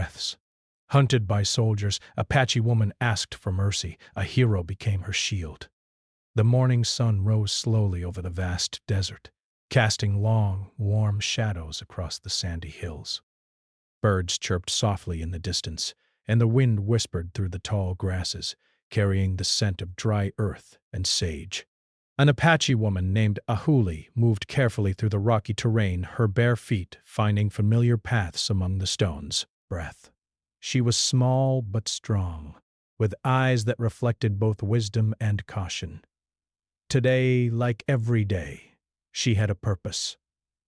breaths. Hunted by soldiers, Apache woman asked for mercy. A hero became her shield. The morning sun rose slowly over the vast desert, casting long, warm shadows across the sandy hills. Birds chirped softly in the distance, and the wind whispered through the tall grasses, carrying the scent of dry earth and sage. An Apache woman named Ahuli moved carefully through the rocky terrain, her bare feet finding familiar paths among the stones. Breath. She was small but strong, with eyes that reflected both wisdom and caution. Today, like every day, she had a purpose: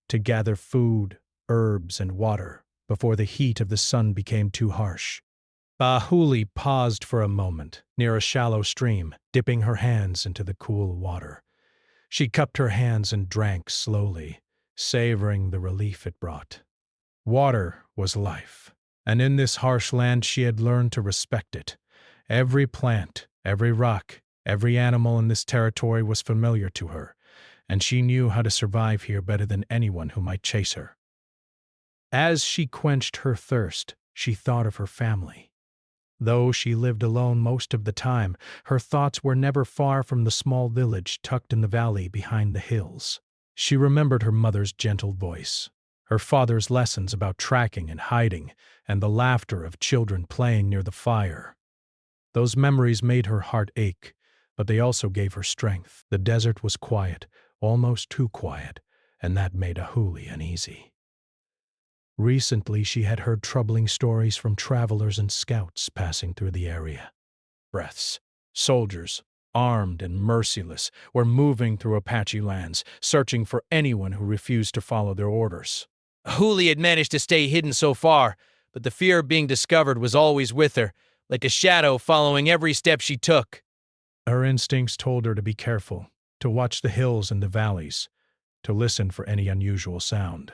to gather food, herbs, and water before the heat of the sun became too harsh. Bahuli paused for a moment near a shallow stream, dipping her hands into the cool water. She cupped her hands and drank slowly, savoring the relief it brought. Water was life, and in this harsh land she had learned to respect it. Every plant, every rock, every animal in this territory was familiar to her, and she knew how to survive here better than anyone who might chase her. As she quenched her thirst, she thought of her family. Though she lived alone most of the time, her thoughts were never far from the small village tucked in the valley behind the hills. She remembered her mother's gentle voice, her father's lessons about tracking and hiding, and the laughter of children playing near the fire. Those memories made her heart ache, but they also gave her strength. The desert was quiet, almost too quiet, and that made Ahuli uneasy. Recently, she had heard troubling stories from travelers and scouts passing through the area. Breaths. Soldiers, armed and merciless, were moving through Apache lands, searching for anyone who refused to follow their orders. Ahuli had managed to stay hidden so far, but the fear of being discovered was always with her, like a shadow following every step she took. Her instincts told her to be careful, to watch the hills and the valleys, to listen for any unusual sound.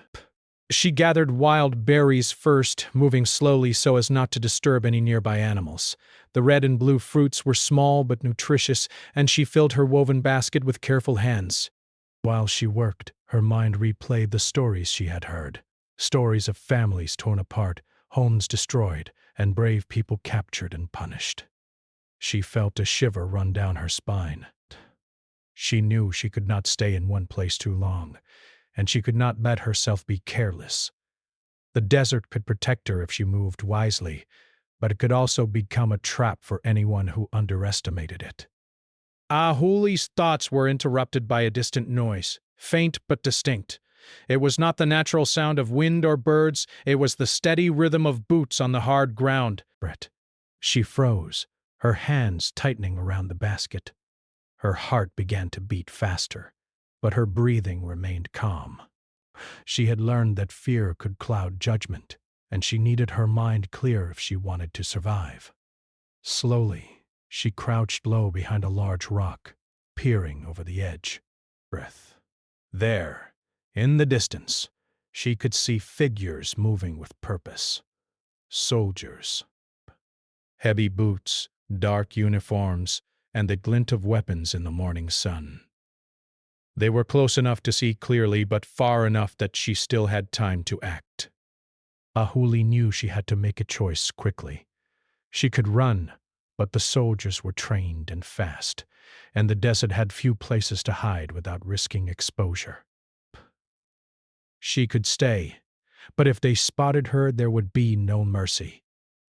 She gathered wild berries first, moving slowly so as not to disturb any nearby animals. The red and blue fruits were small but nutritious, and she filled her woven basket with careful hands. While she worked, her mind replayed the stories she had heard. Stories of families torn apart, homes destroyed, and brave people captured and punished. She felt a shiver run down her spine. She knew she could not stay in one place too long, and she could not let herself be careless. The desert could protect her if she moved wisely, but it could also become a trap for anyone who underestimated it. Ahuli's thoughts were interrupted by a distant noise, faint but distinct. It was not the natural sound of wind or birds, it was the steady rhythm of boots on the hard ground. She froze, her hands tightening around the basket. Her heart began to beat faster, but her breathing remained calm. She had learned that fear could cloud judgment, and she needed her mind clear if she wanted to survive. Slowly, she crouched low behind a large rock, peering over the edge. There, in the distance, she could see figures moving with purpose. Soldiers. Heavy boots, dark uniforms, and the glint of weapons in the morning sun. They were close enough to see clearly, but far enough that she still had time to act. Ahuli knew she had to make a choice quickly. She could run, but the soldiers were trained and fast, and the desert had few places to hide without risking exposure. She could stay, but if they spotted her, there would be no mercy.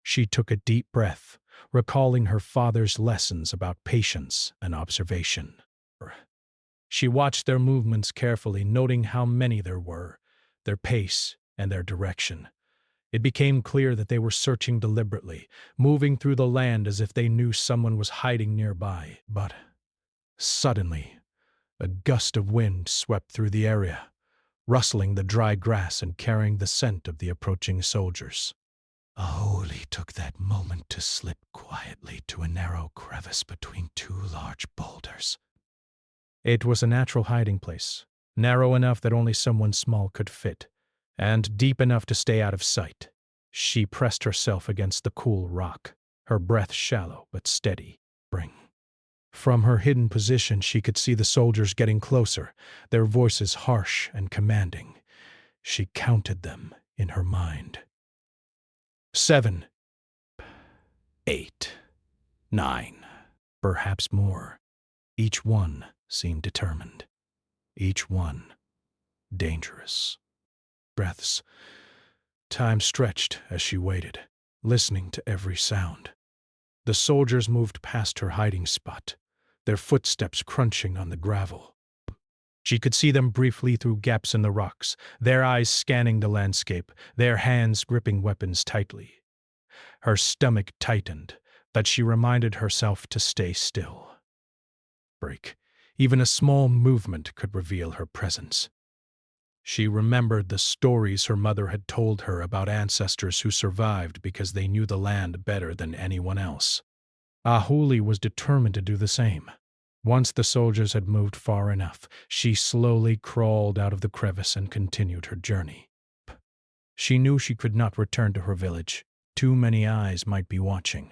She took a deep breath, recalling her father's lessons about patience and observation. She watched their movements carefully, noting how many there were, their pace, and their direction. It became clear that they were searching deliberately, moving through the land as if they knew someone was hiding nearby. But suddenly, a gust of wind swept through the area, rustling the dry grass and carrying the scent of the approaching soldiers. Ahuli took that moment to slip quietly to a narrow crevice between two large boulders. It was a natural hiding place, narrow enough that only someone small could fit, and deep enough to stay out of sight. She pressed herself against the cool rock, her breath shallow but steady. From her hidden position, she could see the soldiers getting closer, their voices harsh and commanding. She counted them in her mind. 7, 8, 9, perhaps more. Each one seemed determined. Each one dangerous. Breaths. Time stretched as she waited, listening to every sound. The soldiers moved past her hiding spot, their footsteps crunching on the gravel. She could see them briefly through gaps in the rocks, their eyes scanning the landscape, their hands gripping weapons tightly. Her stomach tightened, but she reminded herself to stay still. Break. Even a small movement could reveal her presence. She remembered the stories her mother had told her about ancestors who survived because they knew the land better than anyone else. Ahuli was determined to do the same. Once the soldiers had moved far enough, she slowly crawled out of the crevice and continued her journey. She knew she could not return to her village. Too many eyes might be watching.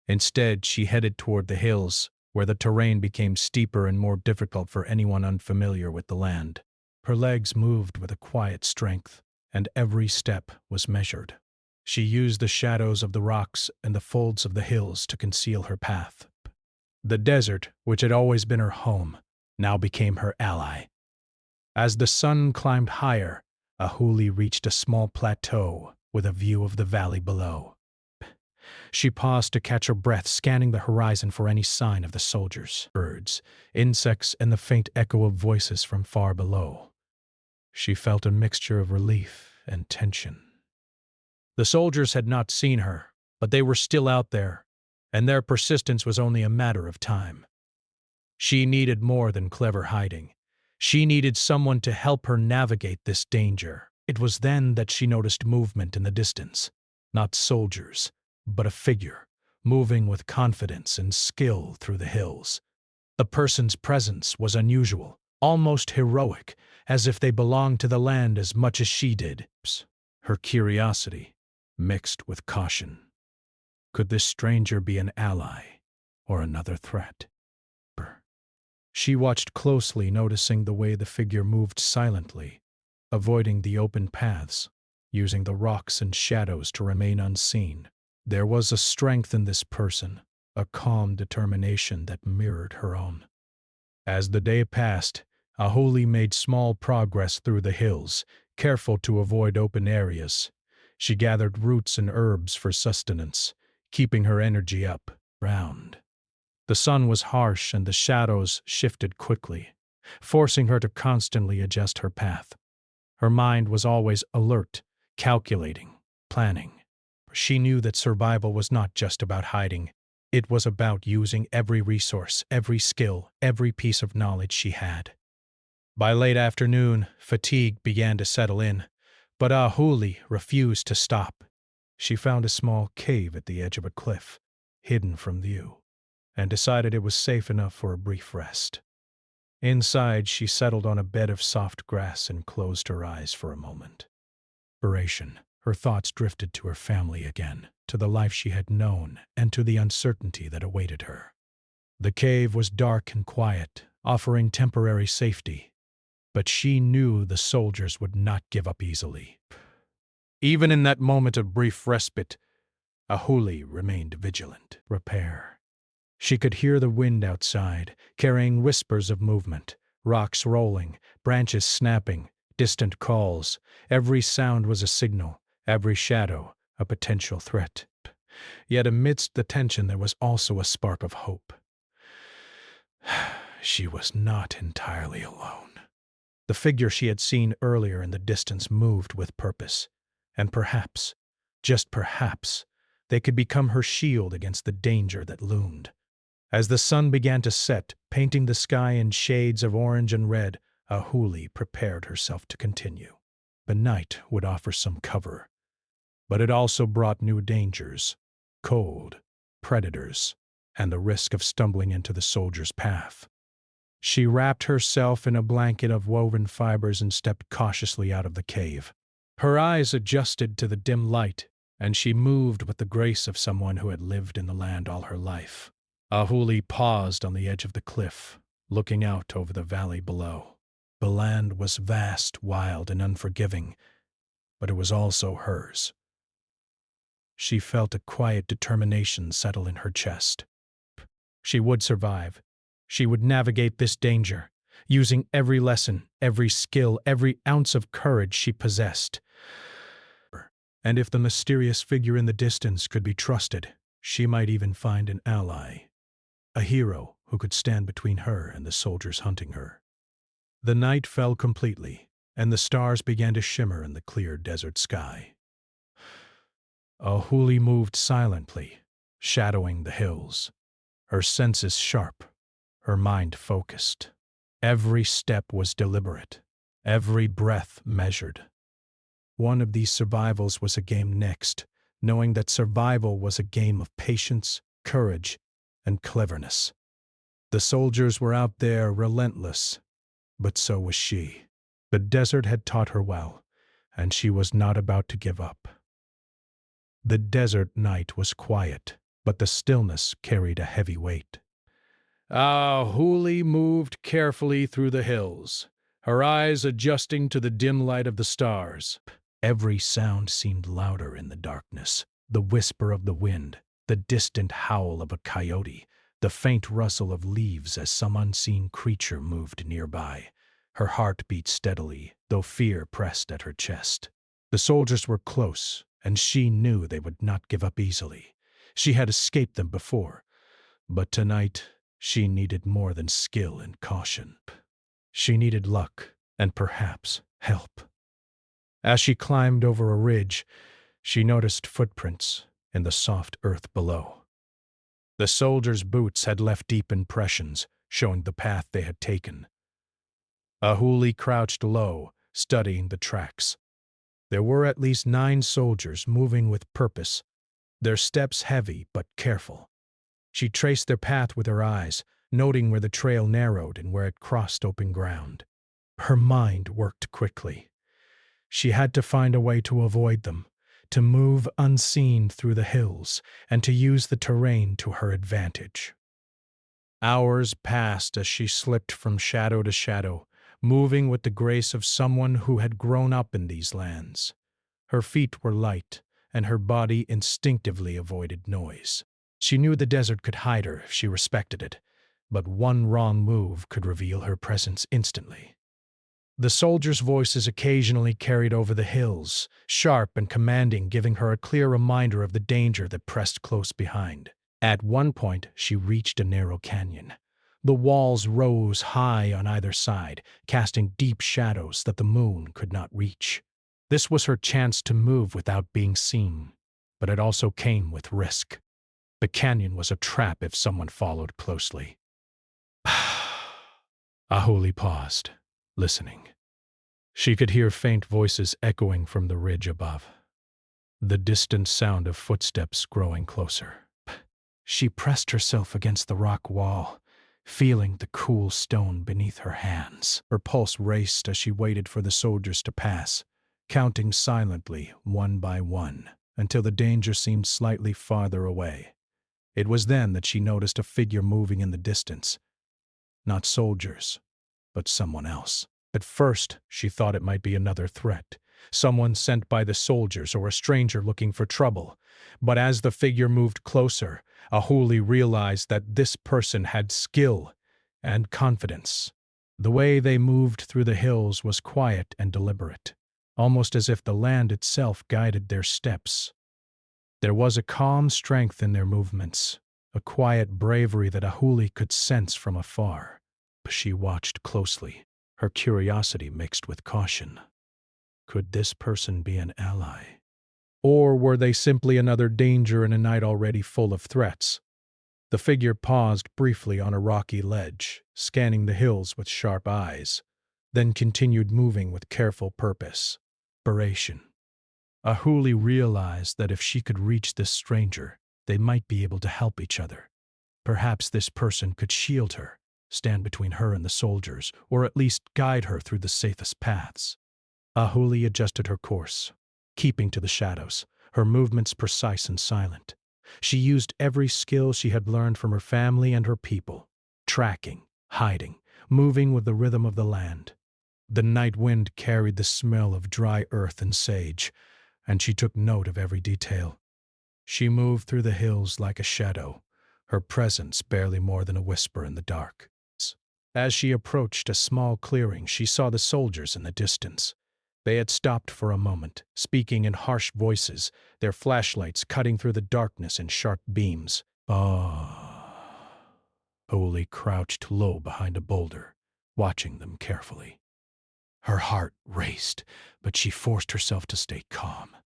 Instead, she headed toward the hills, where the terrain became steeper and more difficult for anyone unfamiliar with the land. Her legs moved with a quiet strength, and every step was measured. She used the shadows of the rocks and the folds of the hills to conceal her path. The desert, which had always been her home, now became her ally. As the sun climbed higher, Ahuli reached a small plateau with a view of the valley below. She paused to catch her breath, scanning the horizon for any sign of the soldiers, birds, insects, and the faint echo of voices from far below. She felt a mixture of relief and tension. The soldiers had not seen her, but they were still out there, and their persistence was only a matter of time. She needed more than clever hiding. She needed someone to help her navigate this danger. It was then that she noticed movement in the distance. Not soldiers, but a figure, moving with confidence and skill through the hills. The person's presence was unusual, almost heroic, as if they belonged to the land as much as she did. Her curiosity mixed with caution. Could this stranger be an ally or another threat? She watched closely, noticing the way the figure moved silently, avoiding the open paths, using the rocks and shadows to remain unseen. There was a strength in this person, a calm determination that mirrored her own. As the day passed, Ahuli made small progress through the hills, careful to avoid open areas. She gathered roots and herbs for sustenance, keeping her energy up, round. The sun was harsh and the shadows shifted quickly, forcing her to constantly adjust her path. Her mind was always alert, calculating, planning. She knew that survival was not just about hiding. It was about using every resource, every skill, every piece of knowledge she had. By late afternoon, fatigue began to settle in, but Ahuli refused to stop. She found a small cave at the edge of a cliff, hidden from view, and decided it was safe enough for a brief rest. Inside, she settled on a bed of soft grass and closed her eyes for a moment. Inspiration. Her thoughts drifted to her family again, to the life she had known, and to the uncertainty that awaited her. The cave was dark and quiet, offering temporary safety, but she knew the soldiers would not give up easily. Even in that moment of brief respite, Ahuli remained vigilant. Repair. She could hear the wind outside, carrying whispers of movement, rocks rolling, branches snapping, distant calls. Every sound was a signal, every shadow a potential threat. Yet amidst the tension there was also a spark of hope. She was not entirely alone. The figure she had seen earlier in the distance moved with purpose, and perhaps, just perhaps, they could become her shield against the danger that loomed. As the sun began to set, painting the sky in shades of orange and red, Ahuli prepared herself to continue. The night would offer some cover, but it also brought new dangers: cold, predators, and the risk of stumbling into the soldier's path. She wrapped herself in a blanket of woven fibers and stepped cautiously out of the cave. Her eyes adjusted to the dim light, and she moved with the grace of someone who had lived in the land all her life. Ahuli paused on the edge of the cliff, looking out over the valley below. The land was vast, wild, and unforgiving, but it was also hers. she felt a quiet determination settle in her chest. She would survive. She would navigate this danger, using every lesson, every skill, every ounce of courage she possessed. And if the mysterious figure in the distance could be trusted, she might even find an ally, a hero who could stand between her and the soldiers hunting her. The night fell completely, and the stars began to shimmer in the clear desert sky. Ahuli moved silently, shadowing the hills, her senses sharp, her mind focused. Every step was deliberate, every breath measured. One of these survivals was a game next, knowing that survival was a game of patience, courage, and cleverness. The soldiers were out there relentless, but so was she. The desert had taught her well, and she was not about to give up. The desert night was quiet, but the stillness carried a heavy weight. Ahuli moved carefully through the hills, her eyes adjusting to the dim light of the stars. Every sound seemed louder in the darkness, the whisper of the wind, the distant howl of a coyote, the faint rustle of leaves as some unseen creature moved nearby. Her heart beat steadily, though fear pressed at her chest. The soldiers were close, and she knew they would not give up easily. She had escaped them before, but tonight she needed more than skill and caution. She needed luck and perhaps help. As she climbed over a ridge, she noticed footprints in the soft earth below. The soldiers' boots had left deep impressions, showing the path they had taken. Ahuli crouched low, studying the tracks. There were at least 9 soldiers moving with purpose, their steps heavy but careful. She traced their path with her eyes, noting where the trail narrowed and where it crossed open ground. Her mind worked quickly. She had to find a way to avoid them, to move unseen through the hills, and to use the terrain to her advantage. Hours passed as she slipped from shadow to shadow, moving with the grace of someone who had grown up in these lands. Her feet were light, and her body instinctively avoided noise. She knew the desert could hide her if she respected it, but one wrong move could reveal her presence instantly. The soldiers' voices occasionally carried over the hills, sharp and commanding, giving her a clear reminder of the danger that pressed close behind. At one point, she reached a narrow canyon. The walls rose high on either side, casting deep shadows that the moon could not reach. This was her chance to move without being seen, but it also came with risk. The canyon was a trap if someone followed closely. Ahuli paused, listening. She could hear faint voices echoing from the ridge above, the distant sound of footsteps growing closer. She pressed herself against the rock wall, feeling the cool stone beneath her hands. Her pulse raced as she waited for the soldiers to pass, counting silently one by one until the danger seemed slightly farther away. It was then that she noticed a figure moving in the distance. Not soldiers, but someone else. At first, she thought it might be another threat, someone sent by the soldiers or a stranger looking for trouble. But as the figure moved closer, Ahuli realized that this person had skill and confidence. The way they moved through the hills was quiet and deliberate, almost as if the land itself guided their steps. There was a calm strength in their movements, a quiet bravery that Ahuli could sense from afar. She watched closely, her curiosity mixed with caution. Could this person be an ally? Or were they simply another danger in a night already full of threats? The figure paused briefly on a rocky ledge, scanning the hills with sharp eyes, then continued moving with careful purpose. Inspiration. Ahuli realized that if she could reach this stranger, they might be able to help each other. Perhaps this person could shield her, stand between her and the soldiers, or at least guide her through the safest paths. Ahuli adjusted her course, keeping to the shadows, her movements precise and silent. She used every skill she had learned from her family and her people, tracking, hiding, moving with the rhythm of the land. The night wind carried the smell of dry earth and sage, and she took note of every detail. She moved through the hills like a shadow, her presence barely more than a whisper in the dark. As she approached a small clearing, she saw the soldiers in the distance. They had stopped for a moment, speaking in harsh voices, their flashlights cutting through the darkness in sharp beams. Holy crouched low behind a boulder, watching them carefully. Her heart raced, but she forced herself to stay calm.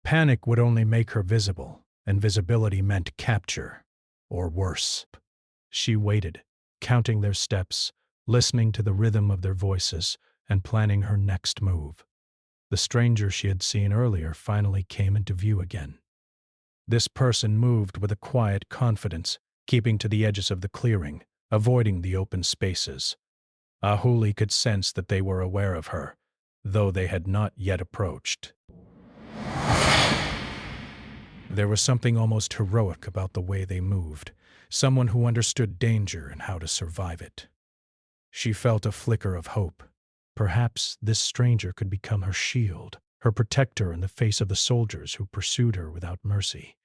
Panic would only make her visible, and visibility meant capture, or worse. She waited, counting their steps, listening to the rhythm of their voices, and planning her next move. The stranger she had seen earlier finally came into view again. This person moved with a quiet confidence, keeping to the edges of the clearing, avoiding the open spaces. Ahuli could sense that they were aware of her, though they had not yet approached. There was something almost heroic about the way they moved, someone who understood danger and how to survive it. She felt a flicker of hope. Perhaps this stranger could become her shield, her protector in the face of the soldiers who pursued her without mercy.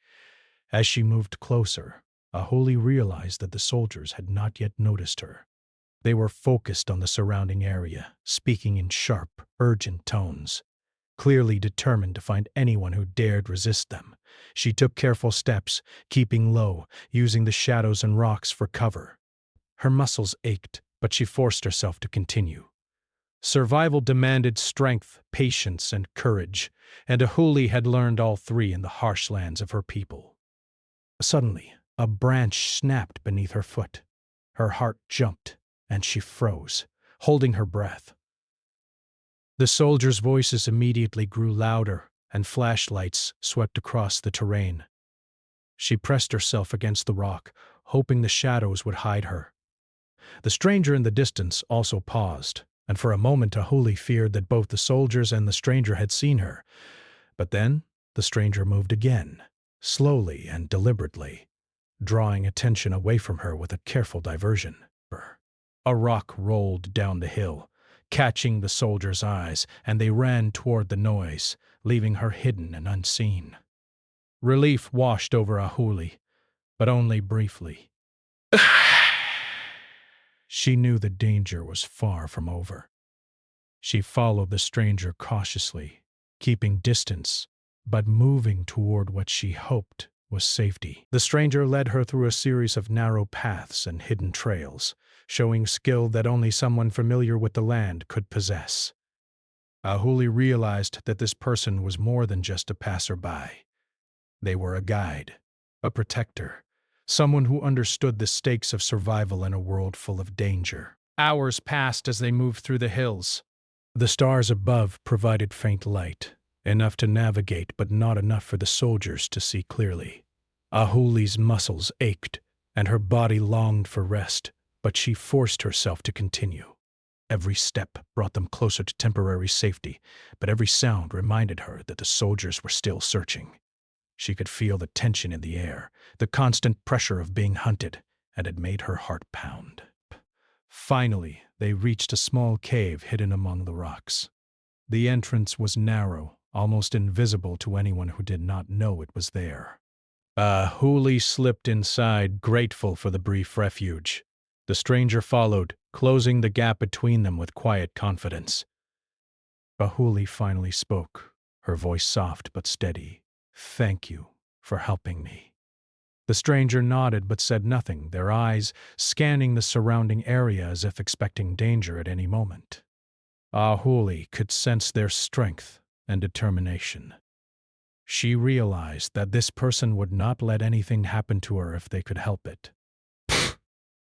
As she moved closer, Ahuli realized that the soldiers had not yet noticed her. They were focused on the surrounding area, speaking in sharp, urgent tones, clearly determined to find anyone who dared resist them. She took careful steps, keeping low, using the shadows and rocks for cover. Her muscles ached, but she forced herself to continue. Survival demanded strength, patience, and courage, and Ahuli had learned all three in the harsh lands of her people. Suddenly, a branch snapped beneath her foot. Her heart jumped, and she froze, holding her breath. The soldiers' voices immediately grew louder, and flashlights swept across the terrain. She pressed herself against the rock, hoping the shadows would hide her. The stranger in the distance also paused, and for a moment Ahuli feared that both the soldiers and the stranger had seen her. But then the stranger moved again, slowly and deliberately, drawing attention away from her with a careful diversion. A rock rolled down the hill, catching the soldiers' eyes, and they ran toward the noise, leaving her hidden and unseen. Relief washed over Ahuli, but only briefly. She knew the danger was far from over. She followed the stranger cautiously, keeping distance, but moving toward what she hoped was safety. The stranger led her through a series of narrow paths and hidden trails, showing skill that only someone familiar with the land could possess. Ahuli realized that this person was more than just a passerby. They were a guide, a protector, someone who understood the stakes of survival in a world full of danger. Hours passed as they moved through the hills. The stars above provided faint light, enough to navigate but not enough for the soldiers to see clearly. Ahuli's muscles ached, and her body longed for rest, but she forced herself to continue. Every step brought them closer to temporary safety, but every sound reminded her that the soldiers were still searching. She could feel the tension in the air, the constant pressure of being hunted, and it made her heart pound. Finally, they reached a small cave hidden among the rocks. The entrance was narrow, almost invisible to anyone who did not know it was there. Ahuli slipped inside, grateful for the brief refuge. The stranger followed, closing the gap between them with quiet confidence. Ahuli finally spoke, her voice soft but steady. "Thank you for helping me." The stranger nodded but said nothing, their eyes scanning the surrounding area as if expecting danger at any moment. Ahuli could sense their strength and determination. She realized that this person would not let anything happen to her if they could help it.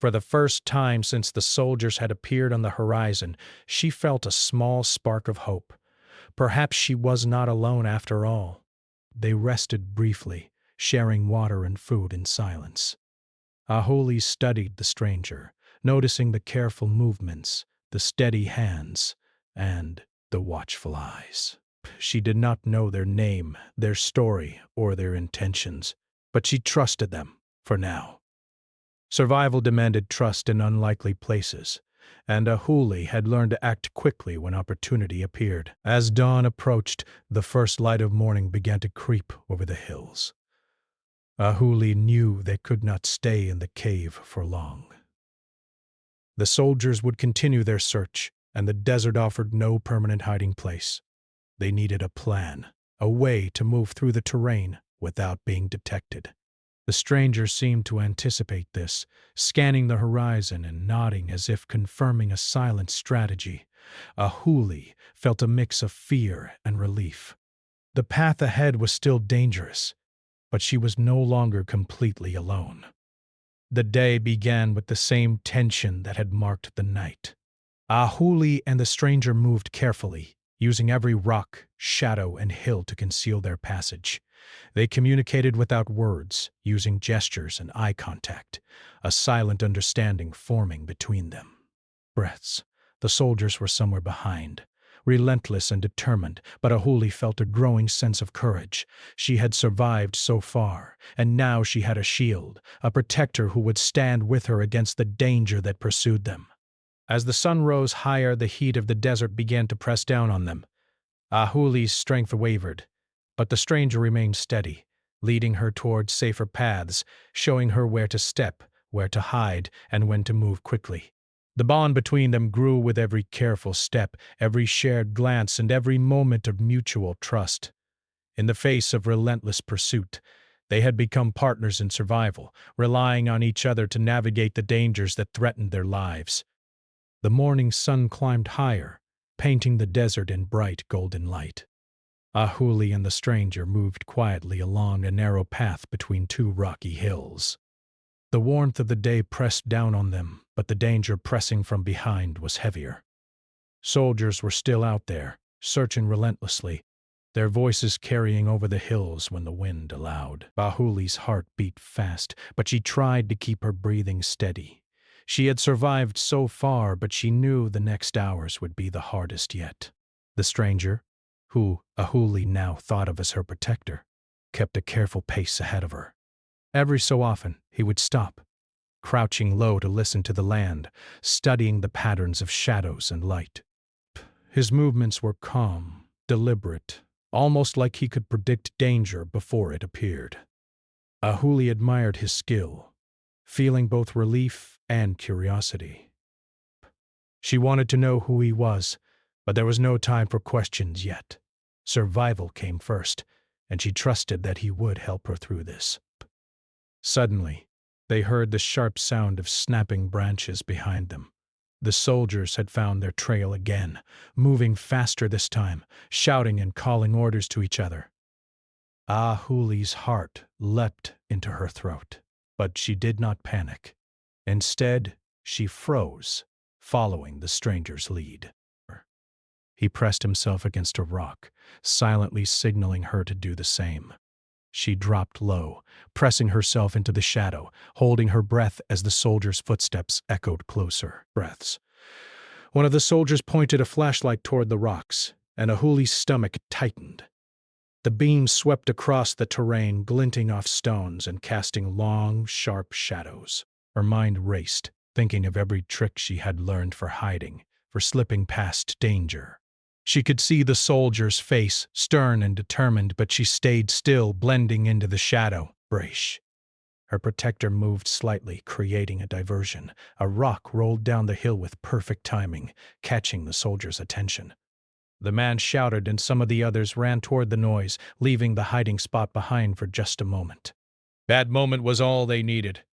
For the first time since the soldiers had appeared on the horizon, she felt a small spark of hope. Perhaps she was not alone after all. They rested briefly, sharing water and food in silence. Ahuli studied the stranger, noticing the careful movements, the steady hands, and the watchful eyes. She did not know their name, their story, or their intentions, but she trusted them for now. Survival demanded trust in unlikely places, and Ahuli had learned to act quickly when opportunity appeared. As dawn approached, the first light of morning began to creep over the hills. Ahuli knew they could not stay in the cave for long. The soldiers would continue their search, and the desert offered no permanent hiding place. They needed a plan, a way to move through the terrain without being detected. The stranger seemed to anticipate this, scanning the horizon and nodding as if confirming a silent strategy. Ahuli felt a mix of fear and relief. The path ahead was still dangerous, but she was no longer completely alone. The day began with the same tension that had marked the night. Ahuli and the stranger moved carefully, using every rock, shadow, and hill to conceal their passage. They communicated without words, using gestures and eye contact, a silent understanding forming between them. Breaths. The soldiers were somewhere behind, relentless and determined, but Ahuli felt a growing sense of courage. She had survived so far, and now she had a shield, a protector who would stand with her against the danger that pursued them. As the sun rose higher, the heat of the desert began to press down on them. Ahuli's strength wavered, but the stranger remained steady, leading her toward safer paths, showing her where to step, where to hide, and when to move quickly. The bond between them grew with every careful step, every shared glance, and every moment of mutual trust. In the face of relentless pursuit, they had become partners in survival, relying on each other to navigate the dangers that threatened their lives. The morning sun climbed higher, painting the desert in bright golden light. Ahuli and the stranger moved quietly along a narrow path between two rocky hills. The warmth of the day pressed down on them, but the danger pressing from behind was heavier. Soldiers were still out there, searching relentlessly, their voices carrying over the hills when the wind allowed. Ahuli's heart beat fast, but she tried to keep her breathing steady. She had survived so far, but she knew the next hours would be the hardest yet. The stranger, who Ahuli now thought of as her protector, kept a careful pace ahead of her. Every so often, he would stop, crouching low to listen to the land, studying the patterns of shadows and light. His movements were calm, deliberate, almost like he could predict danger before it appeared. Ahuli admired his skill, feeling both relief and curiosity. She wanted to know who he was, but there was no time for questions yet. Survival came first, and she trusted that he would help her through this. Suddenly, they heard the sharp sound of snapping branches behind them. The soldiers had found their trail again, moving faster this time, shouting and calling orders to each other. Ahuli's heart leapt into her throat, but she did not panic. Instead, she froze, following the stranger's lead. He pressed himself against a rock, silently signaling her to do the same. She dropped low, pressing herself into the shadow, holding her breath as the soldier's footsteps echoed closer. Breaths. One of the soldiers pointed a flashlight toward the rocks, and Ahuli's stomach tightened. The beam swept across the terrain, glinting off stones and casting long, sharp shadows. Her mind raced, thinking of every trick she had learned for hiding, for slipping past danger. She could see the soldier's face, stern and determined, but she stayed still, blending into the shadow. Brash. Her protector moved slightly, creating a diversion. A rock rolled down the hill with perfect timing, catching the soldier's attention. The man shouted, and some of the others ran toward the noise, leaving the hiding spot behind for just a moment. That moment was all they needed.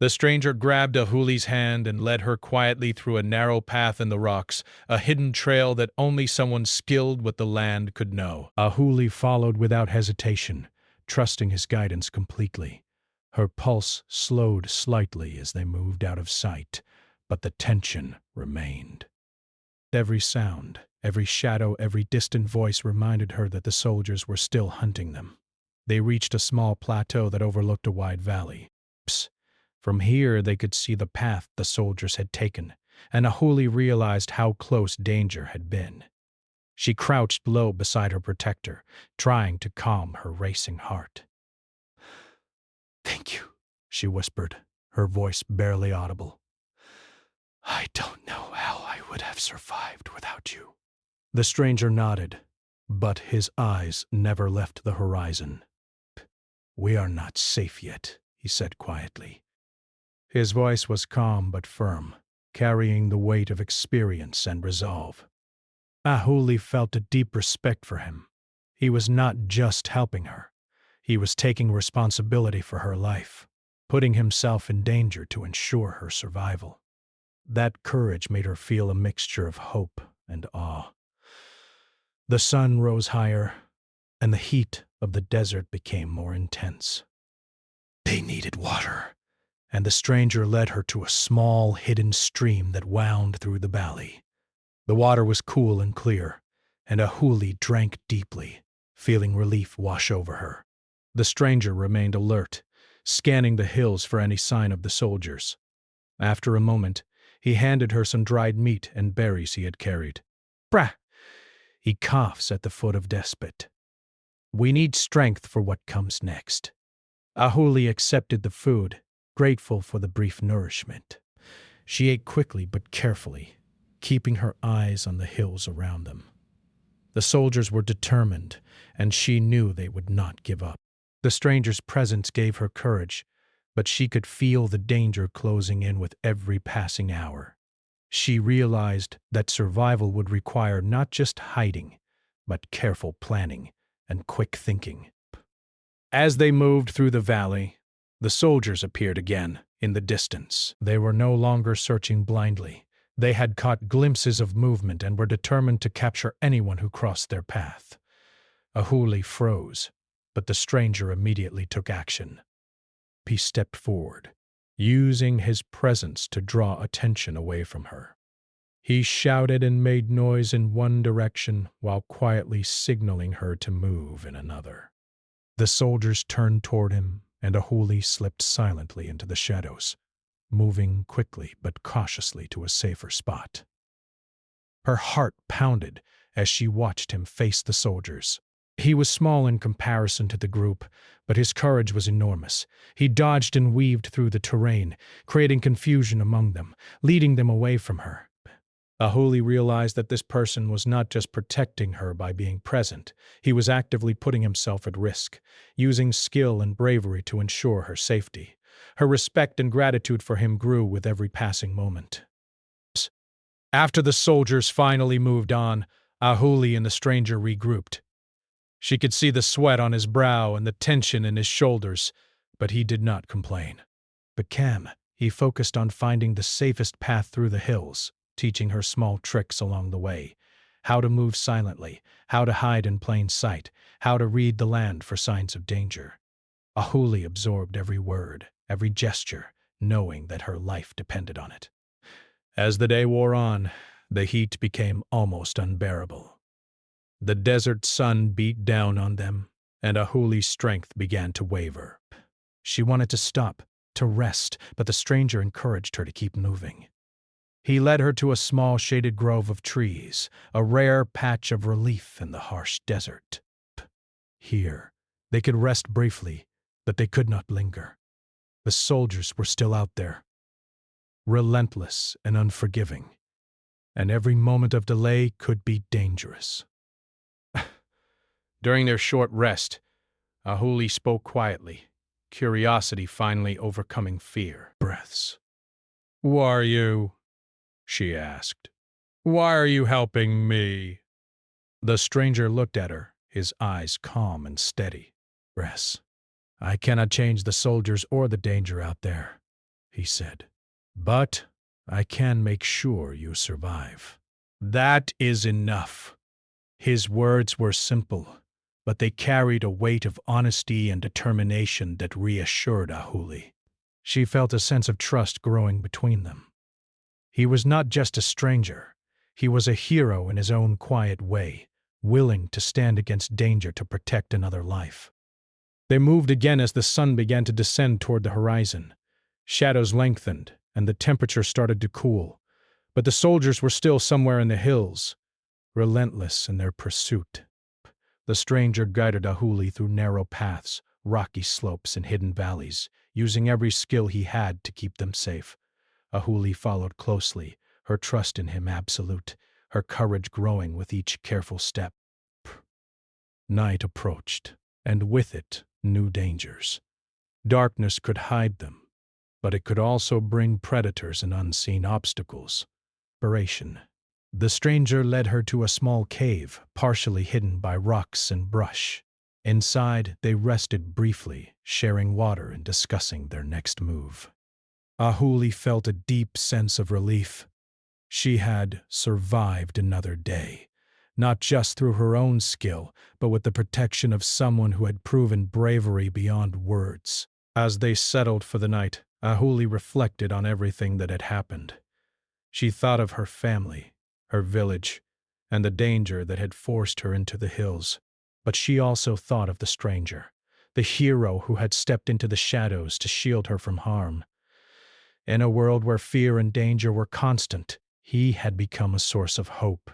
The stranger grabbed Ahuli's hand and led her quietly through a narrow path in the rocks, a hidden trail that only someone skilled with the land could know. Ahuli followed without hesitation, trusting his guidance completely. Her pulse slowed slightly as they moved out of sight, but the tension remained. Every sound, every shadow, every distant voice reminded her that the soldiers were still hunting them. They reached a small plateau that overlooked a wide valley. From here they could see the path the soldiers had taken, and Ahuli realized how close danger had been. She crouched low beside her protector, trying to calm her racing heart. "Thank you," she whispered, her voice barely audible. I don't know how I would have survived without you. The stranger nodded, but his eyes never left the horizon. We are not safe yet, he said quietly. His voice was calm but firm, carrying the weight of experience and resolve. Ahuli felt a deep respect for him. He was not just helping her. He was taking responsibility for her life, putting himself in danger to ensure her survival. That courage made her feel a mixture of hope and awe. The sun rose higher, and the heat of the desert became more intense. They needed water, and the stranger led her to a small, hidden stream that wound through the valley. The water was cool and clear, and Ahuli drank deeply, feeling relief wash over her. The stranger remained alert, scanning the hills for any sign of the soldiers. After a moment, he handed her some dried meat and berries he had carried. Brah! He coughs at the foot of Despot. We need strength for what comes next. Ahuli accepted the food, grateful for the brief nourishment. She ate quickly but carefully, keeping her eyes on the hills around them. The soldiers were determined, and she knew they would not give up. The stranger's presence gave her courage, but she could feel the danger closing in with every passing hour. She realized that survival would require not just hiding, but careful planning and quick thinking. As they moved through the valley, the soldiers appeared again in the distance. They were no longer searching blindly. They had caught glimpses of movement and were determined to capture anyone who crossed their path. Ahuli froze, but the stranger immediately took action. He stepped forward, using his presence to draw attention away from her. He shouted and made noise in one direction while quietly signaling her to move in another. The soldiers turned toward him, and Ahuli slipped silently into the shadows, moving quickly but cautiously to a safer spot. Her heart pounded as she watched him face the soldiers. He was small in comparison to the group, but his courage was enormous. He dodged and weaved through the terrain, creating confusion among them, leading them away from her. Ahuli realized that this person was not just protecting her by being present. He was actively putting himself at risk, using skill and bravery to ensure her safety. Her respect and gratitude for him grew with every passing moment. After the soldiers finally moved on, Ahuli and the stranger regrouped. She could see the sweat on his brow and the tension in his shoulders, but he did not complain. He focused on finding the safest path through the hills, teaching her small tricks along the way. How to move silently, how to hide in plain sight, how to read the land for signs of danger. Ahuli absorbed every word, every gesture, knowing that her life depended on it. As the day wore on, the heat became almost unbearable. The desert sun beat down on them, and Ahuli's strength began to waver. She wanted to stop, to rest, but the stranger encouraged her to keep moving. He led her to a small shaded grove of trees, a rare patch of relief in the harsh desert. Here, they could rest briefly, but they could not linger. The soldiers were still out there, relentless and unforgiving, and every moment of delay could be dangerous. During their short rest, Ahuli spoke quietly, curiosity finally overcoming fear. Breaths. "Who are you?" she asked. "Why are you helping me?" The stranger looked at her, his eyes calm and steady. "Breaths. I cannot change the soldiers or the danger out there," he said. "But I can make sure you survive." "That is enough." His words were simple, but they carried a weight of honesty and determination that reassured Ahuli. She felt a sense of trust growing between them. He was not just a stranger. He was a hero in his own quiet way, willing to stand against danger to protect another life. They moved again as the sun began to descend toward the horizon. Shadows lengthened, and the temperature started to cool. But the soldiers were still somewhere in the hills, relentless in their pursuit. The stranger guided Ahuli through narrow paths, rocky slopes, and hidden valleys, using every skill he had to keep them safe. Ahuli followed closely, her trust in him absolute, her courage growing with each careful step. Night approached, and with it new dangers. Darkness could hide them, but it could also bring predators and unseen obstacles. Narration. The stranger led her to a small cave, partially hidden by rocks and brush. Inside, they rested briefly, sharing water and discussing their next move. Ahuli felt a deep sense of relief. She had survived another day, not just through her own skill, but with the protection of someone who had proven bravery beyond words. As they settled for the night, Ahuli reflected on everything that had happened. She thought of her family, her village, and the danger that had forced her into the hills. But she also thought of the stranger, the hero who had stepped into the shadows to shield her from harm. In a world where fear and danger were constant, he had become a source of hope.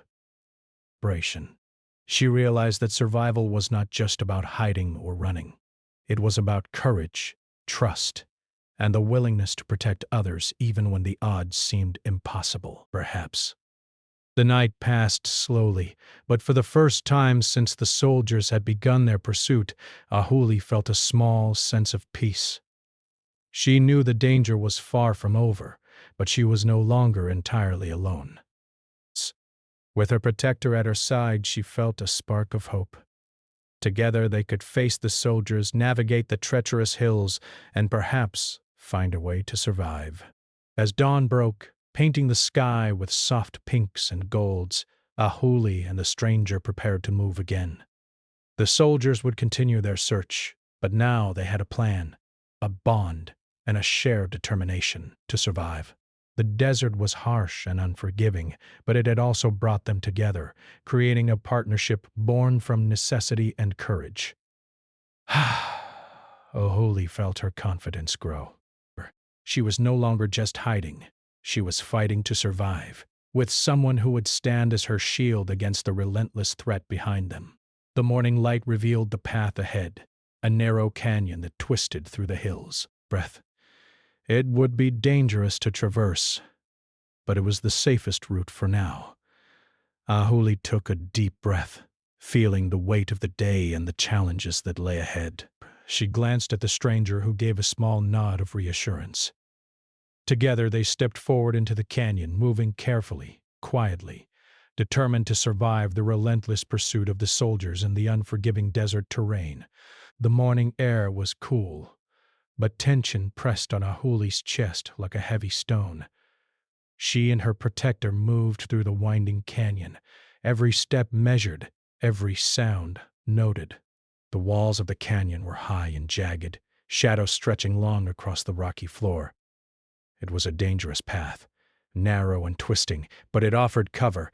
She realized that survival was not just about hiding or running. It was about courage, trust, and the willingness to protect others even when the odds seemed impossible, perhaps. The night passed slowly, but for the first time since the soldiers had begun their pursuit, Ahuli felt a small sense of peace. She knew the danger was far from over, but she was no longer entirely alone. With her protector at her side, she felt a spark of hope. Together they could face the soldiers, navigate the treacherous hills, and perhaps find a way to survive. As dawn broke, painting the sky with soft pinks and golds, Ahuli and the stranger prepared to move again. The soldiers would continue their search, but now they had a plan, a bond, and a shared determination to survive. The desert was harsh and unforgiving, but it had also brought them together, creating a partnership born from necessity and courage. Ahuli felt her confidence grow. She was no longer just hiding. She was fighting to survive, with someone who would stand as her shield against the relentless threat behind them. The morning light revealed the path ahead, a narrow canyon that twisted through the hills. It would be dangerous to traverse, but it was the safest route for now. Ahuli took a deep breath, feeling the weight of the day and the challenges that lay ahead. She glanced at the stranger, who gave a small nod of reassurance. Together they stepped forward into the canyon, moving carefully, quietly, determined to survive the relentless pursuit of the soldiers in the unforgiving desert terrain. The morning air was cool, but tension pressed on Ahuli's chest like a heavy stone. She and her protector moved through the winding canyon, every step measured, every sound noted. The walls of the canyon were high and jagged, shadows stretching long across the rocky floor. It was a dangerous path, narrow and twisting, but it offered cover.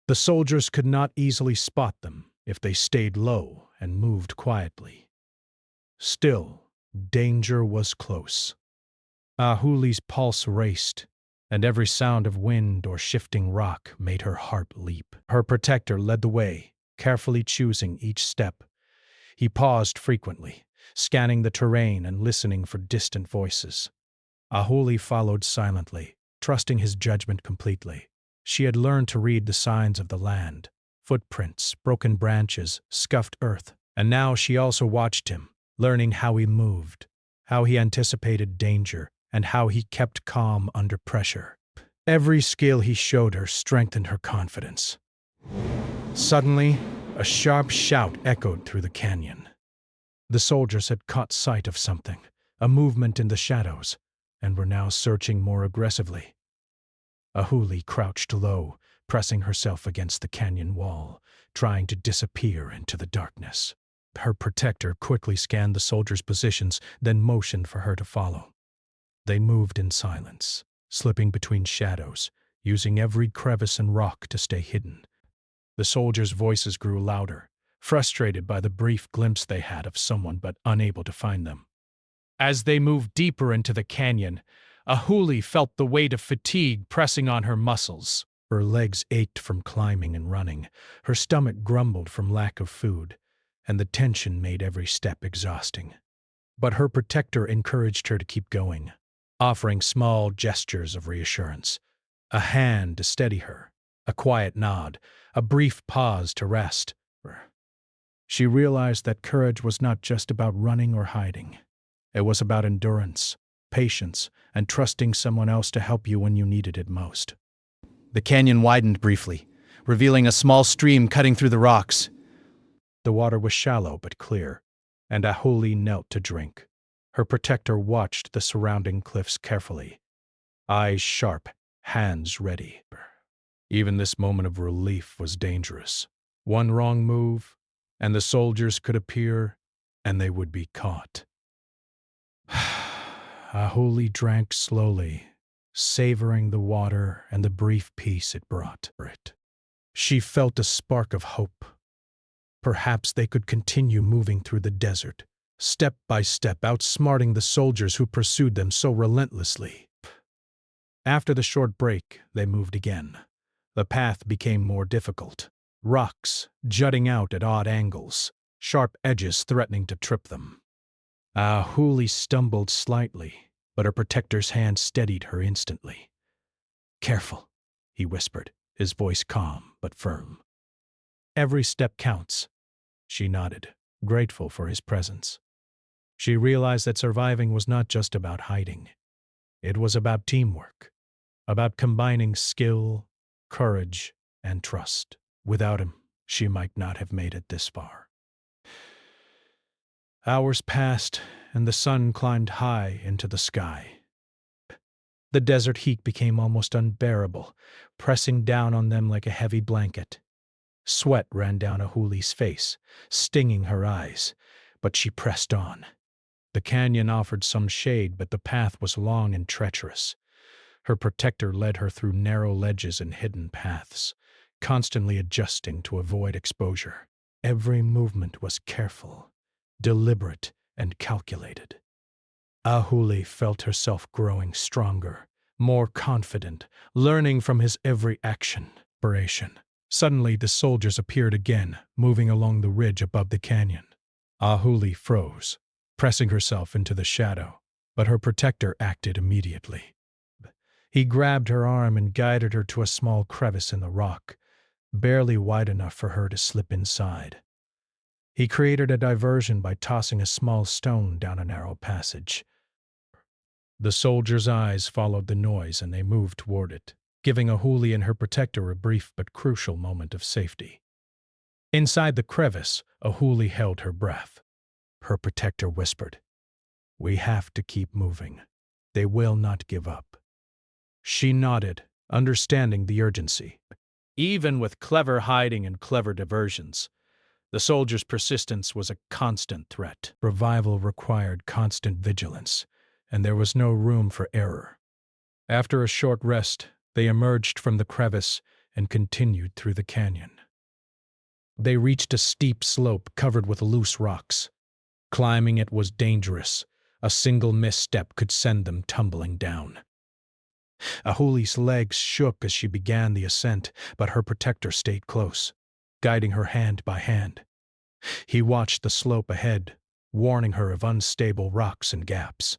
The soldiers could not easily spot them if they stayed low and moved quietly. Still, danger was close. Ahuli's pulse raced, and every sound of wind or shifting rock made her heart leap. Her protector led the way, carefully choosing each step. He paused frequently, scanning the terrain and listening for distant voices. Ahuli followed silently, trusting his judgment completely. She had learned to read the signs of the land, footprints, broken branches, scuffed earth, and now she also watched him, learning how he moved, how he anticipated danger, and how he kept calm under pressure. Every skill he showed her strengthened her confidence. Suddenly, a sharp shout echoed through the canyon. The soldiers had caught sight of something, a movement in the shadows, and were now searching more aggressively. Ahuli crouched low, pressing herself against the canyon wall, trying to disappear into the darkness. Her protector quickly scanned the soldiers' positions, then motioned for her to follow. They moved in silence, slipping between shadows, using every crevice and rock to stay hidden. The soldiers' voices grew louder, frustrated by the brief glimpse they had of someone but unable to find them. As they moved deeper into the canyon, Ahuli felt the weight of fatigue pressing on her muscles. Her legs ached from climbing and running, her stomach grumbled from lack of food, and the tension made every step exhausting. But her protector encouraged her to keep going. offering small gestures of reassurance. A hand to steady her, a quiet nod, a brief pause to rest. She realized that courage was not just about running or hiding. It was about endurance, patience, and trusting someone else to help you when you needed it most. The canyon widened briefly, revealing a small stream cutting through the rocks. The water was shallow but clear, and Ahuli knelt to drink. Her protector watched the surrounding cliffs carefully, eyes sharp, hands ready. Even this moment of relief was dangerous. One wrong move, and the soldiers could appear, and they would be caught. Ahuli drank slowly, savoring the water and the brief peace it brought. She felt a spark of hope. Perhaps they could continue moving through the desert, step by step, outsmarting the soldiers who pursued them so relentlessly. After the short break, they moved again. The path became more difficult. Rocks jutting out at odd angles, sharp edges threatening to trip them. Ahuli stumbled slightly, but her protector's hand steadied her instantly. "Careful," he whispered, his voice calm but firm. "Every step counts." She nodded, grateful for his presence. She realized that surviving was not just about hiding. It was about teamwork, about combining skill, courage, and trust. Without him, she might not have made it this far. Hours passed, and the sun climbed high into the sky. The desert heat became almost unbearable, pressing down on them like a heavy blanket. Sweat ran down Ahuli's face, stinging her eyes, but she pressed on. The canyon offered some shade, but the path was long and treacherous. Her protector led her through narrow ledges and hidden paths, constantly adjusting to avoid exposure. Every movement was careful, deliberate, and calculated. Ahuli felt herself growing stronger, more confident, learning from his every action. Suddenly, the soldiers appeared again, moving along the ridge above the canyon. Ahuli froze, pressing herself into the shadow, but her protector acted immediately. He grabbed her arm and guided her to a small crevice in the rock, barely wide enough for her to slip inside. He created a diversion by tossing a small stone down a narrow passage. The soldiers' eyes followed the noise and they moved toward it, giving Ahuli and her protector a brief but crucial moment of safety. Inside the crevice, Ahuli held her breath. Her protector whispered, "We have to keep moving. They will not give up." She nodded, understanding the urgency. Even with clever hiding and clever diversions, the soldiers' persistence was a constant threat. Revival required constant vigilance, and there was no room for error. After a short rest, they emerged from the crevice and continued through the canyon. They reached a steep slope covered with loose rocks. Climbing it was dangerous. A single misstep could send them tumbling down. Ahuli's legs shook as she began the ascent, but her protector stayed close, guiding her hand by hand. He watched the slope ahead, warning her of unstable rocks and gaps.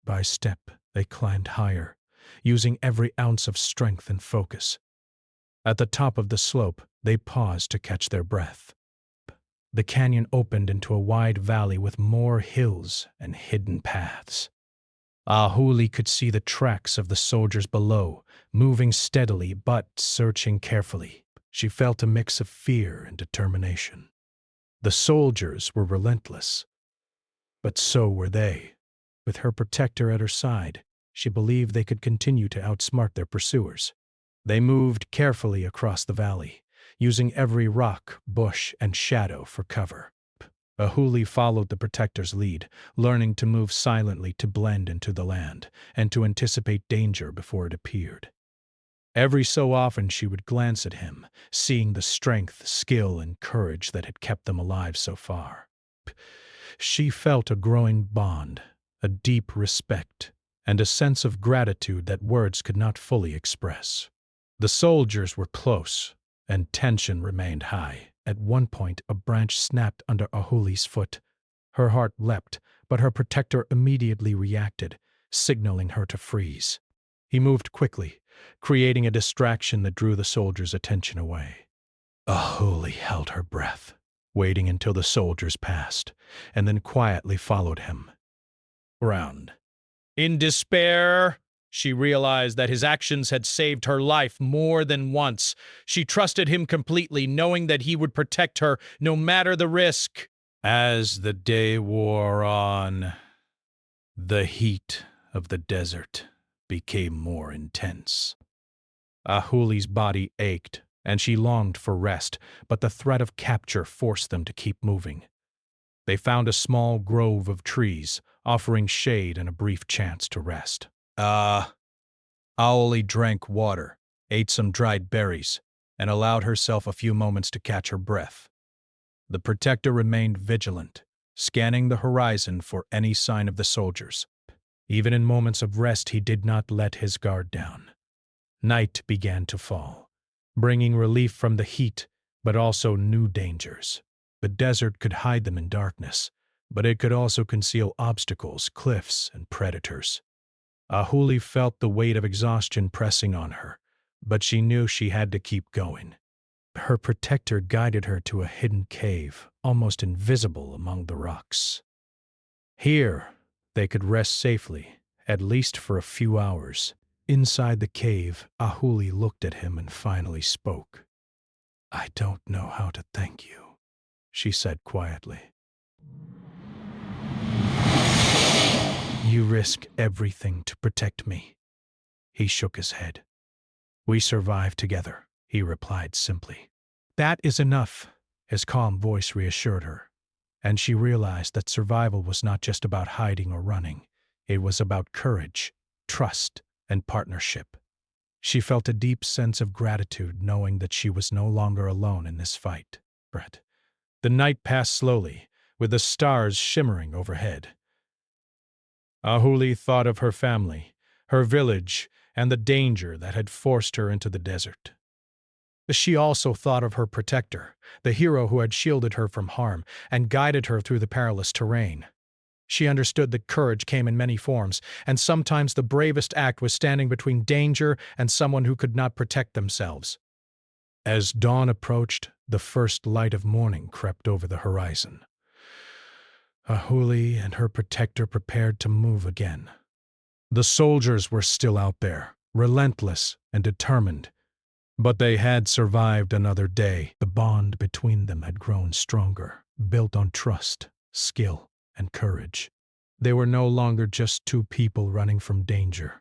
By step, they climbed higher, using every ounce of strength and focus. At the top of the slope, they paused to catch their breath. The canyon opened into a wide valley with more hills and hidden paths. Ahuli could see the tracks of the soldiers below, moving steadily but searching carefully. She felt a mix of fear and determination. The soldiers were relentless, but so were they. With her protector at her side, she believed they could continue to outsmart their pursuers. They moved carefully across the valley, using every rock, bush, and shadow for cover. Ahuli followed the protector's lead, learning to move silently to blend into the land and to anticipate danger before it appeared. Every so often she would glance at him, seeing the strength, skill, and courage that had kept them alive so far. She felt a growing bond, a deep respect, and a sense of gratitude that words could not fully express. The soldiers were close, and tension remained high. At one point, a branch snapped under Ahuli's foot. Her heart leapt, but her protector immediately reacted, signaling her to freeze. He moved quickly, creating a distraction that drew the soldiers' attention away. Ahuli held her breath, waiting until the soldiers passed, and then quietly followed him. Round. In despair, she realized that his actions had saved her life more than once. She trusted him completely, knowing that he would protect her no matter the risk. As the day wore on, the heat of the desert became more intense. Ahuli's body ached, and she longed for rest, but the threat of capture forced them to keep moving. They found a small grove of trees, offering shade and a brief chance to rest. Ahuli drank water, ate some dried berries, and allowed herself a few moments to catch her breath. The protector remained vigilant, scanning the horizon for any sign of the soldiers. Even in moments of rest, he did not let his guard down. Night began to fall, bringing relief from the heat, but also new dangers. The desert could hide them in darkness, but it could also conceal obstacles, cliffs, and predators. Ahuli felt the weight of exhaustion pressing on her, but she knew she had to keep going. Her protector guided her to a hidden cave, almost invisible among the rocks. Here, they could rest safely, at least for a few hours. Inside the cave, Ahuli looked at him and finally spoke. "I don't know how to thank you," she said quietly. "You risk everything to protect me." He shook his head. "We survived together," he replied simply. "That is enough," his calm voice reassured her, and she realized that survival was not just about hiding or running. It was about courage, trust, and partnership. She felt a deep sense of gratitude knowing that she was no longer alone in this fight. The night passed slowly, with the stars shimmering overhead. Ahuli thought of her family, her village, and the danger that had forced her into the desert. She also thought of her protector, the hero who had shielded her from harm and guided her through the perilous terrain. She understood that courage came in many forms, and sometimes the bravest act was standing between danger and someone who could not protect themselves. As dawn approached, the first light of morning crept over the horizon. Ahuli and her protector prepared to move again. The soldiers were still out there, relentless and determined, but they had survived another day. The bond between them had grown stronger, built on trust, skill, and courage. They were no longer just two people running from danger.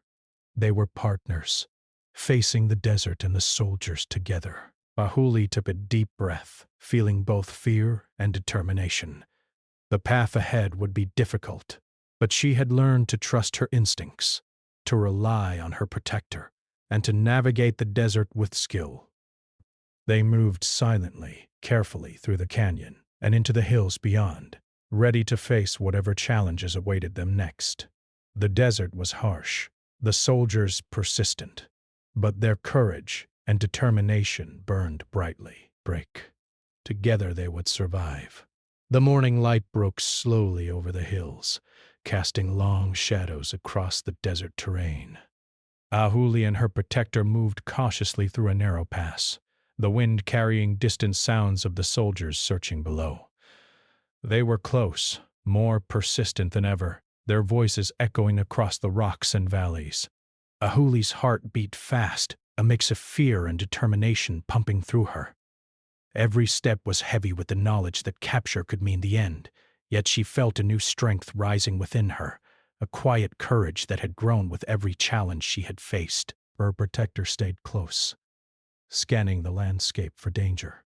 They were partners, facing the desert and the soldiers together. Ahuli took a deep breath, feeling both fear and determination. The path ahead would be difficult, but she had learned to trust her instincts, to rely on her protector, and to navigate the desert with skill. They moved silently, carefully through the canyon and into the hills beyond, ready to face whatever challenges awaited them next. The desert was harsh, the soldiers persistent, but their courage and determination burned brightly. Together they would survive. The morning light broke slowly over the hills, casting long shadows across the desert terrain. Ahuli and her protector moved cautiously through a narrow pass, the wind carrying distant sounds of the soldiers searching below. They were close, more persistent than ever, their voices echoing across the rocks and valleys. Ahuli's heart beat fast, a mix of fear and determination pumping through her. Every step was heavy with the knowledge that capture could mean the end, yet she felt a new strength rising within her, a quiet courage that had grown with every challenge she had faced. Her protector stayed close, scanning the landscape for danger.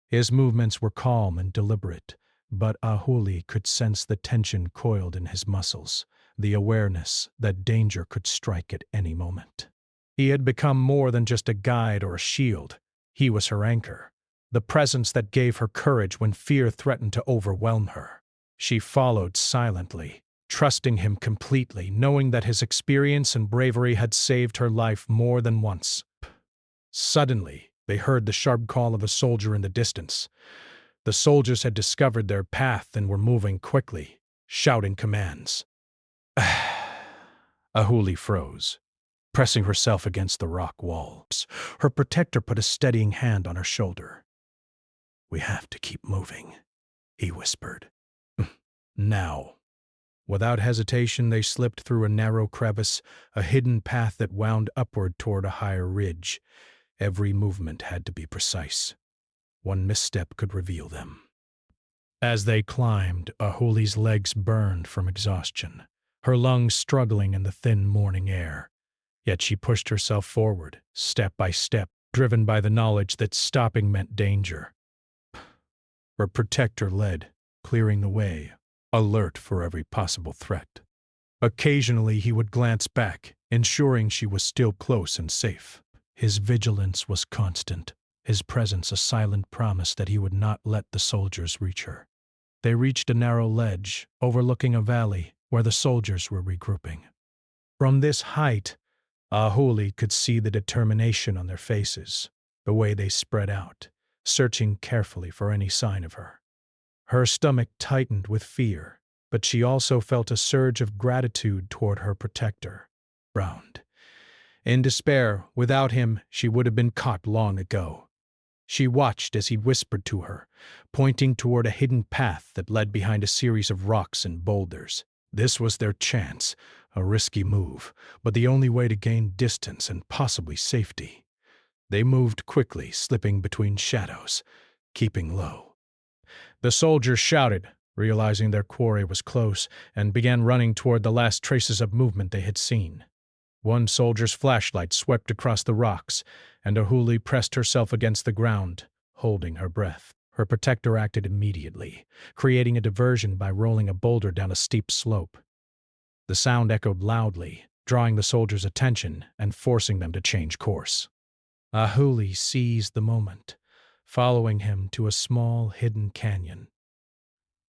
His movements were calm and deliberate, but Ahuli could sense the tension coiled in his muscles, the awareness that danger could strike at any moment. He had become more than just a guide or a shield. He was her anchor, the presence that gave her courage when fear threatened to overwhelm her. She followed silently, trusting him completely, knowing that his experience and bravery had saved her life more than once. Suddenly, they heard the sharp call of a soldier in the distance. The soldiers had discovered their path and were moving quickly, shouting commands. Ahuli froze, pressing herself against the rock walls. Her protector put a steadying hand on her shoulder. "We have to keep moving," he whispered. "Now." Without hesitation, they slipped through a narrow crevice, a hidden path that wound upward toward a higher ridge. Every movement had to be precise. One misstep could reveal them. As they climbed, Ahuli's legs burned from exhaustion, her lungs struggling in the thin morning air. Yet she pushed herself forward, step by step, driven by the knowledge that stopping meant danger. Her protector led, clearing the way, alert for every possible threat. Occasionally he would glance back, ensuring she was still close and safe. His vigilance was constant, his presence a silent promise that he would not let the soldiers reach her. They reached a narrow ledge, overlooking a valley where the soldiers were regrouping. From this height, Ahuli could see the determination on their faces, the way they spread out, searching carefully for any sign of her. Her stomach tightened with fear, but she also felt a surge of gratitude toward her protector, Brown. In despair, without him, she would have been caught long ago. She watched as he whispered to her, pointing toward a hidden path that led behind a series of rocks and boulders. This was their chance, a risky move, but the only way to gain distance and possibly safety. They moved quickly, slipping between shadows, keeping low. The soldiers shouted, realizing their quarry was close, and began running toward the last traces of movement they had seen. One soldier's flashlight swept across the rocks, and Ahuli pressed herself against the ground, holding her breath. Her protector acted immediately, creating a diversion by rolling a boulder down a steep slope. The sound echoed loudly, drawing the soldiers' attention and forcing them to change course. Ahuli seized the moment, following him to a small hidden canyon.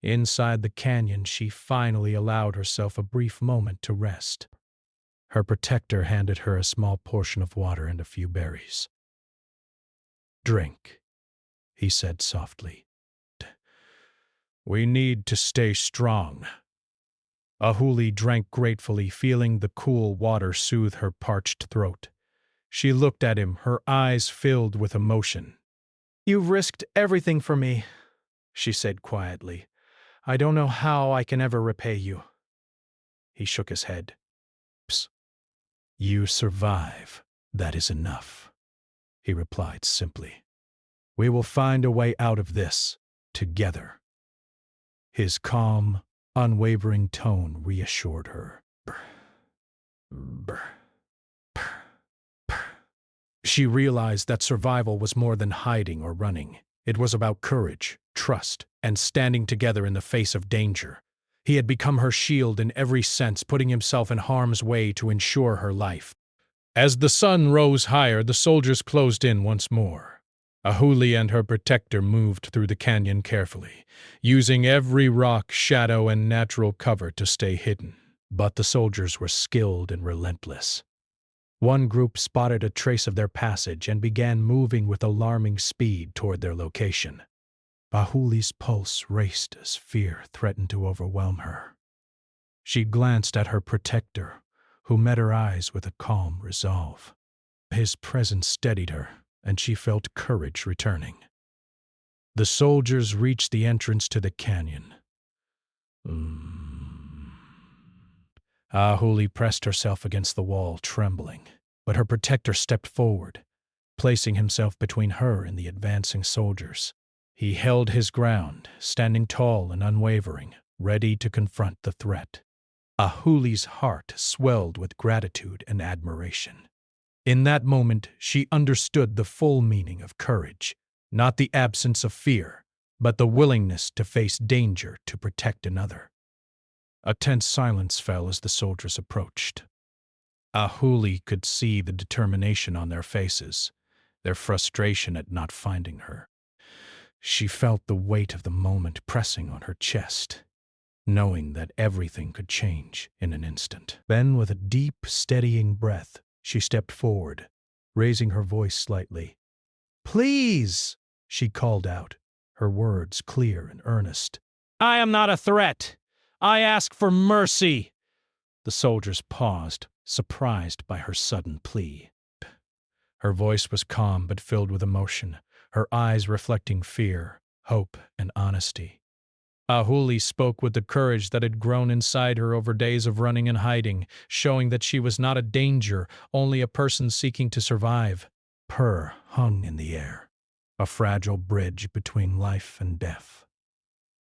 Inside the canyon, she finally allowed herself a brief moment to rest. Her protector handed her a small portion of water and a few berries. "Drink," he said softly. "We need to stay strong." Ahuli drank gratefully, feeling the cool water soothe her parched throat. She looked at him, her eyes filled with emotion. "You've risked everything for me," she said quietly. "I don't know how I can ever repay you." He shook his head. "Psst. You survive. That is enough," he replied simply. "We will find a way out of this, together." His calm, unwavering tone reassured her. She realized that survival was more than hiding or running. It was about courage, trust, and standing together in the face of danger. He had become her shield in every sense, putting himself in harm's way to ensure her life. As the sun rose higher, the soldiers closed in once more. Ahuli and her protector moved through the canyon carefully, using every rock, shadow, and natural cover to stay hidden. But the soldiers were skilled and relentless. One group spotted a trace of their passage and began moving with alarming speed toward their location. Ahuli's pulse raced as fear threatened to overwhelm her. She glanced at her protector, who met her eyes with a calm resolve. His presence steadied her, and she felt courage returning. The soldiers reached the entrance to the canyon. Ahuli pressed herself against the wall, trembling, but her protector stepped forward, placing himself between her and the advancing soldiers. He held his ground, standing tall and unwavering, ready to confront the threat. Ahuli's heart swelled with gratitude and admiration. In that moment, she understood the full meaning of courage, not the absence of fear, but the willingness to face danger to protect another. A tense silence fell as the soldiers approached. Ahuli could see the determination on their faces, their frustration at not finding her. She felt the weight of the moment pressing on her chest, knowing that everything could change in an instant. Then, with a deep, steadying breath, she stepped forward, raising her voice slightly. "Please!" she called out, her words clear and earnest. "I am not a threat. I ask for mercy." The soldiers paused, surprised by her sudden plea. Her voice was calm but filled with emotion, her eyes reflecting fear, hope, and honesty. Ahuli spoke with the courage that had grown inside her over days of running and hiding, showing that she was not a danger, only a person seeking to survive. Purr hung in the air, a fragile bridge between life and death.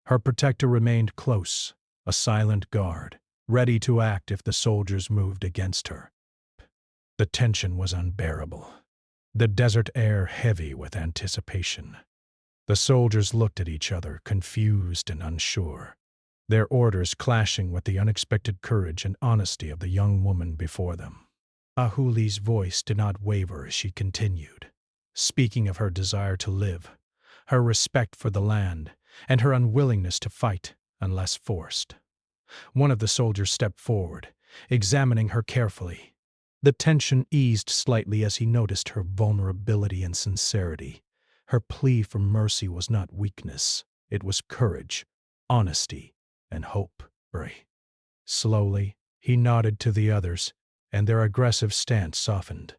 Her protector remained close, a silent guard, ready to act if the soldiers moved against her. The tension was unbearable, the desert air heavy with anticipation. The soldiers looked at each other, confused and unsure, their orders clashing with the unexpected courage and honesty of the young woman before them. Ahuli's voice did not waver as she continued, speaking of her desire to live, her respect for the land, and her unwillingness to fight unless forced. One of the soldiers stepped forward, examining her carefully. The tension eased slightly as he noticed her vulnerability and sincerity. Her plea for mercy was not weakness, it was courage, honesty, and hope. Slowly, he nodded to the others, and their aggressive stance softened.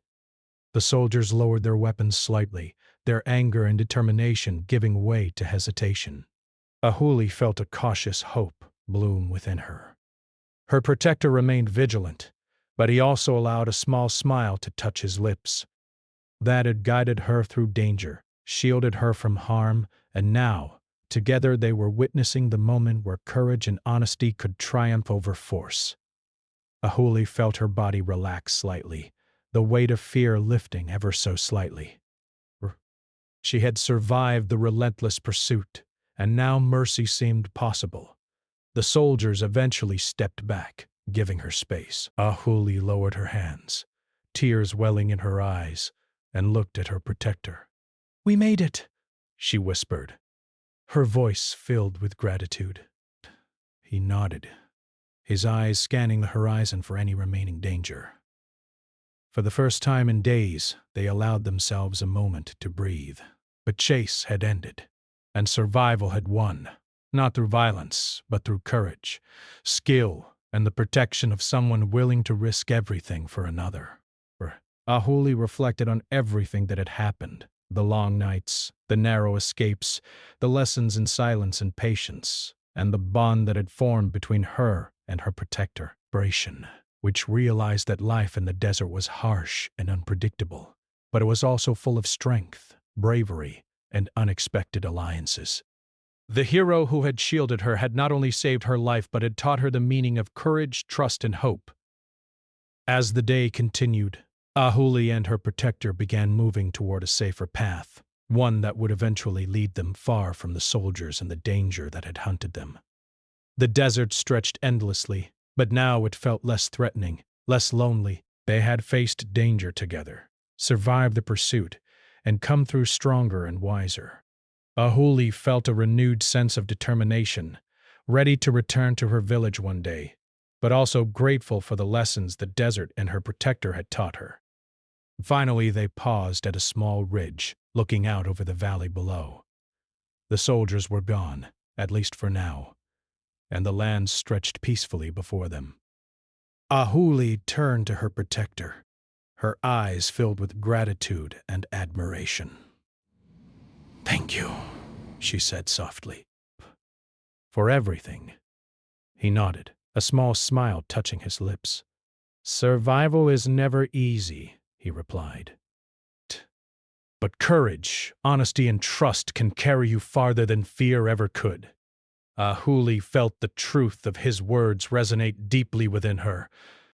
The soldiers lowered their weapons slightly, their anger and determination giving way to hesitation. Ahuli felt a cautious hope bloom within her. Her protector remained vigilant, but he also allowed a small smile to touch his lips. That had guided her through danger, shielded her from harm, and now, together they were witnessing the moment where courage and honesty could triumph over force. Ahuli felt her body relax slightly, the weight of fear lifting ever so slightly. She had survived the relentless pursuit, and now mercy seemed possible. The soldiers eventually stepped back, giving her space. Ahuli lowered her hands, tears welling in her eyes, and looked at her protector. "We made it," she whispered, her voice filled with gratitude. He nodded, his eyes scanning the horizon for any remaining danger. For the first time in days, they allowed themselves a moment to breathe. But chase had ended, and survival had won, not through violence, but through courage, skill, and the protection of someone willing to risk everything for another. Ahuli reflected on everything that had happened, the long nights, the narrow escapes, the lessons in silence and patience, and the bond that had formed between her and her protector, which realized that life in the desert was harsh and unpredictable, but it was also full of strength, bravery, and unexpected alliances. The hero who had shielded her had not only saved her life but had taught her the meaning of courage, trust, and hope. As the day continued, Ahuli and her protector began moving toward a safer path, one that would eventually lead them far from the soldiers and the danger that had hunted them. The desert stretched endlessly, but now it felt less threatening, less lonely. They had faced danger together, survived the pursuit, and come through stronger and wiser. Ahuli felt a renewed sense of determination, ready to return to her village one day, but also grateful for the lessons the desert and her protector had taught her. Finally, they paused at a small ridge, looking out over the valley below. The soldiers were gone, at least for now, and the land stretched peacefully before them. Ahuli turned to her protector, her eyes filled with gratitude and admiration. "Thank you," she said softly. "For everything." He nodded, a small smile touching his lips. "Survival is never easy," he replied. "But courage, honesty, and trust can carry you farther than fear ever could." Ahuli felt the truth of his words resonate deeply within her.